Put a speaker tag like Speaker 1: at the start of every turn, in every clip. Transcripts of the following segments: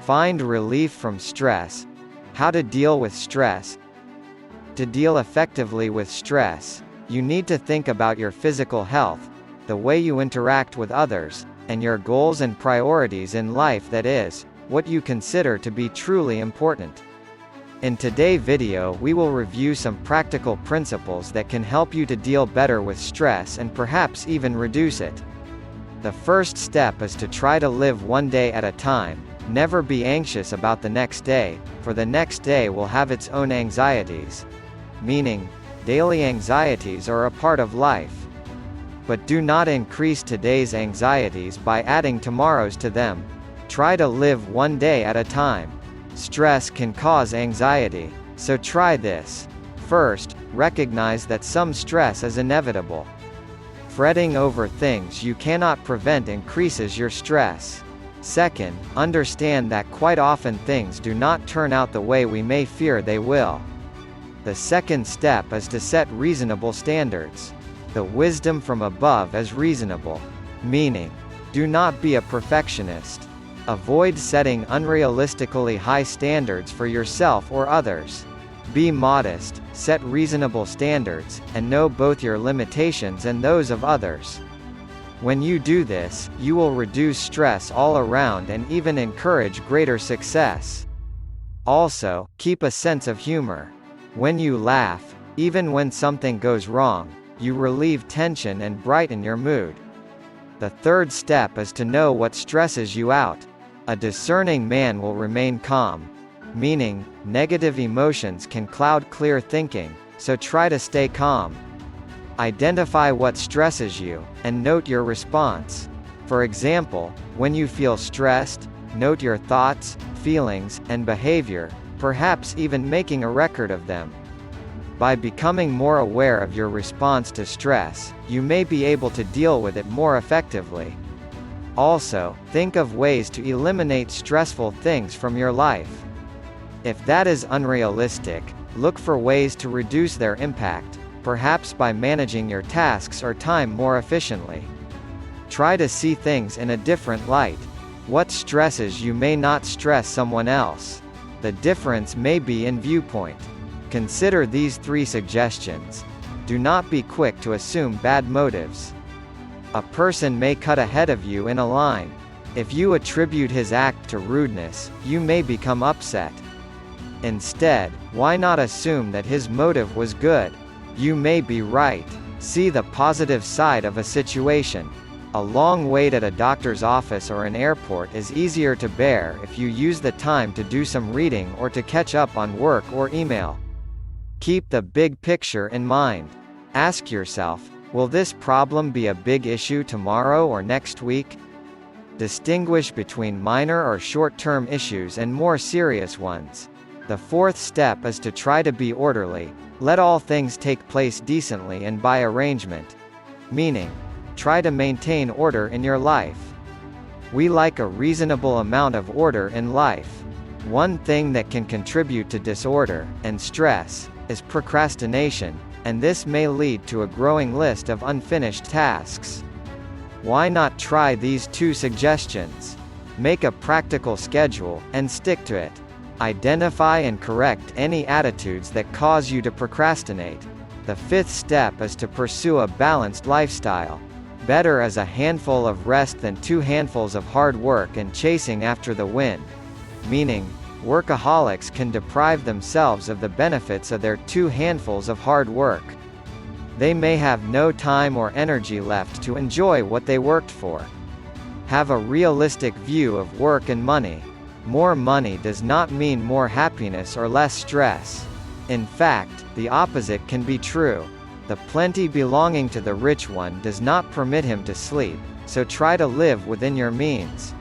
Speaker 1: Find relief from stress. How to deal with stress. To deal effectively with stress, you need to think about your physical health, the way you interact with others, and your goals and priorities in life, that is, what you consider to be truly important. In today's video we will review some practical principles that can help you to deal better with stress and perhaps even reduce it. The first step is to try to live one day at a time. Never be anxious about the next day, for the next day will have its own anxieties. Meaning, daily anxieties are a part of life. But do not increase today's anxieties by adding tomorrow's to them. Try to live one day at a time. Stress can cause anxiety, so try this. First, recognize that some stress is inevitable. Fretting over things you cannot prevent increases your stress. Second, understand that quite often things do not turn out the way we may fear they will. The second step is to set reasonable standards. The wisdom from above is reasonable. Meaning, do not be a perfectionist. Avoid setting unrealistically high standards for yourself or others. Be modest, set reasonable standards, and know both your limitations and those of others. When you do this, you will reduce stress all around and even encourage greater success. Also, keep a sense of humor. When you laugh, even when something goes wrong, you relieve tension and brighten your mood. The third step is to know what stresses you out. A discerning man will remain calm. Meaning, negative emotions can cloud clear thinking, so try to stay calm. Identify what stresses you, and note your response. For example, when you feel stressed, note your thoughts, feelings, and behavior, perhaps even making a record of them. By becoming more aware of your response to stress, you may be able to deal with it more effectively. Also, think of ways to eliminate stressful things from your life. If that is unrealistic, look for ways to reduce their impact, perhaps by managing your tasks or time more efficiently. Try to see things in a different light. What stresses you may not stress someone else. The difference may be in viewpoint. Consider these 3 suggestions. Do not be quick to assume bad motives. A person may cut ahead of you in a line. If you attribute his act to rudeness, you may become upset. Instead, why not assume that his motive was good? You may be right. See the positive side of a situation. A long wait at a doctor's office or an airport is easier to bear if you use the time to do some reading or to catch up on work or email. Keep the big picture in mind. Ask yourself, will this problem be a big issue tomorrow or next week? Distinguish between minor or short-term issues and more serious ones. The fourth step is to try to be orderly. Let all things take place decently and by arrangement. Meaning, try to maintain order in your life. We like a reasonable amount of order in life. One thing that can contribute to disorder and stress is procrastination, and this may lead to a growing list of unfinished tasks. Why not try these 2 suggestions? Make a practical schedule, and stick to it. Identify and correct any attitudes that cause you to procrastinate. The 5th step is to pursue a balanced lifestyle. Better is a handful of rest than 2 handfuls of hard work and chasing after the wind. Meaning, workaholics can deprive themselves of the benefits of their 2 handfuls of hard work. They may have no time or energy left to enjoy what they worked for. Have a realistic view of work and money. More money does not mean more happiness or less stress. In fact, the opposite can be true. The plenty belonging to the rich one does not permit him to sleep, so try to live within your means.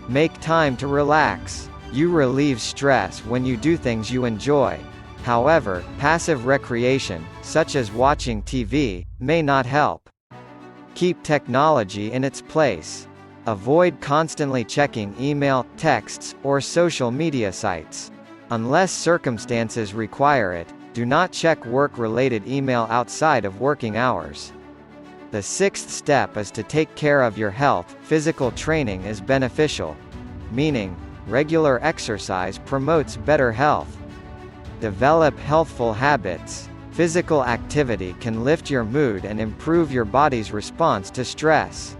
Speaker 1: Make time to relax. You relieve stress when you do things you enjoy. However, passive recreation, such as watching TV, may not help. Keep technology in its place. Avoid constantly checking email, texts, or social media sites. Unless circumstances require it, do not check work-related email outside of working hours. The 6th step is to take care of your health. Physical training is beneficial. Meaning, Regular exercise promotes better health. Develop healthful habits. Physical activity can lift your mood and improve your body's response to stress.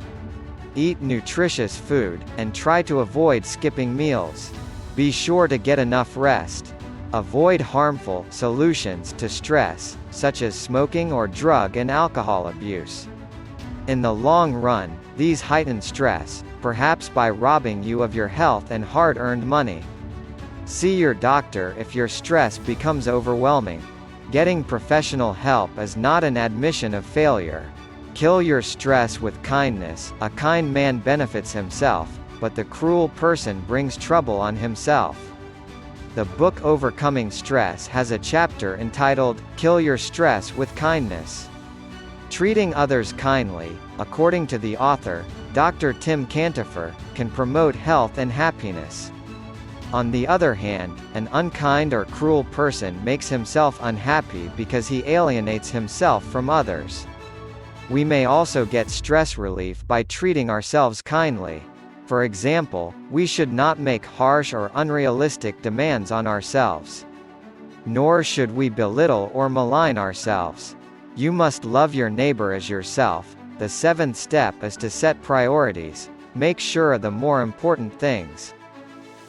Speaker 1: Eat nutritious food, and try to avoid skipping meals. Be sure to get enough rest. Avoid harmful solutions to stress, such as smoking or drug and alcohol abuse. In the long run, these heighten stress, perhaps by robbing you of your health and hard-earned money. See your doctor if your stress becomes overwhelming. Getting professional help is not an admission of failure. Kill your stress with kindness. A kind man benefits himself, but the cruel person brings trouble on himself. The book Overcoming Stress has a chapter entitled, Kill Your Stress with Kindness. Treating others kindly, according to the author, Dr. Tim Cantifer, can promote health and happiness. On the other hand, an unkind or cruel person makes himself unhappy because he alienates himself from others. We may also get stress relief by treating ourselves kindly. For example, we should not make harsh or unrealistic demands on ourselves. Nor should we belittle or malign ourselves. You must love your neighbor as yourself. The seventh step is to set priorities. Make sure of the more important things.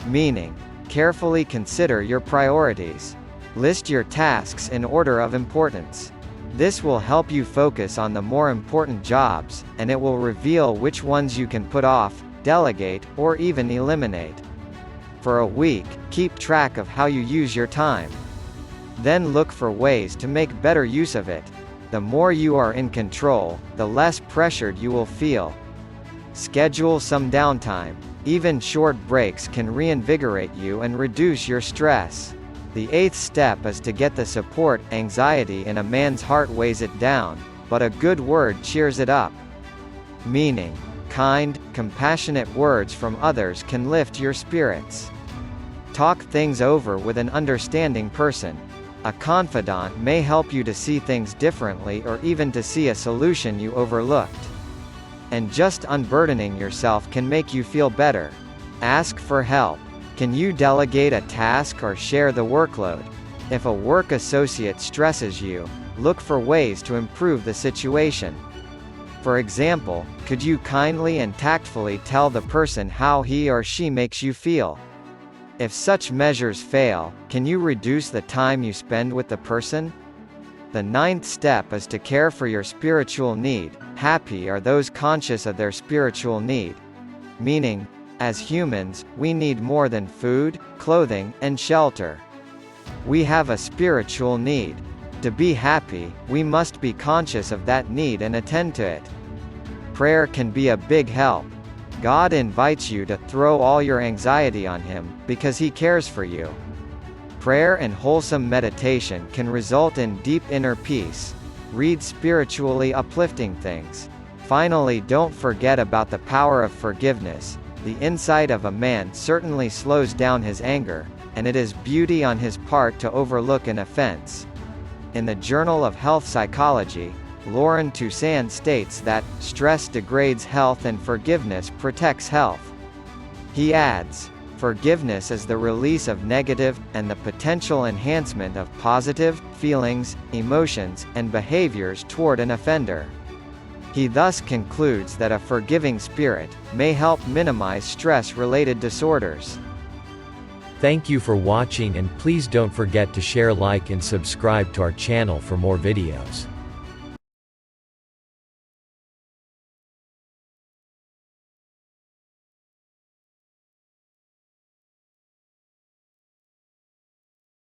Speaker 1: Meaning, carefully consider your priorities. List your tasks in order of importance. This will help you focus on the more important jobs, and it will reveal which ones you can put off, delegate, or even eliminate. For a week, keep track of how you use your time. Then look for ways to make better use of it. The more you are in control, the less pressured you will feel. Schedule some downtime. Even short breaks can reinvigorate you and reduce your stress. The eighth step is to get the support. Anxiety in a man's heart weighs it down, but a good word cheers it up. Meaning, kind, compassionate words from others can lift your spirits. Talk things over with an understanding person. A confidant may help you to see things differently or even to see a solution you overlooked. And just unburdening yourself can make you feel better. Ask for help. Can you delegate a task or share the workload? If a work associate stresses you, look for ways to improve the situation. For example, could you kindly and tactfully tell the person how he or she makes you feel? If such measures fail, can you reduce the time you spend with the person? The ninth step is to care for your spiritual need. Happy are those conscious of their spiritual need. Meaning, as humans, we need more than food, clothing, and shelter. We have a spiritual need. To be happy, we must be conscious of that need and attend to it. Prayer can be a big help. God invites you to throw all your anxiety on Him, because He cares for you. Prayer and wholesome meditation can result in deep inner peace. Read spiritually uplifting things. Finally, don't forget about the power of forgiveness. The insight of a man certainly slows down his anger, and it is beauty on his part to overlook an offense. In the Journal of Health Psychology, Lauren Toussaint states that, stress degrades health and forgiveness protects health. He adds, forgiveness is the release of negative, and the potential enhancement of positive, feelings, emotions, and behaviors toward an offender. He thus concludes that a forgiving spirit may help minimize stress-related disorders.
Speaker 2: Thank you for watching, and please don't forget to share, like, and subscribe to our channel for more videos.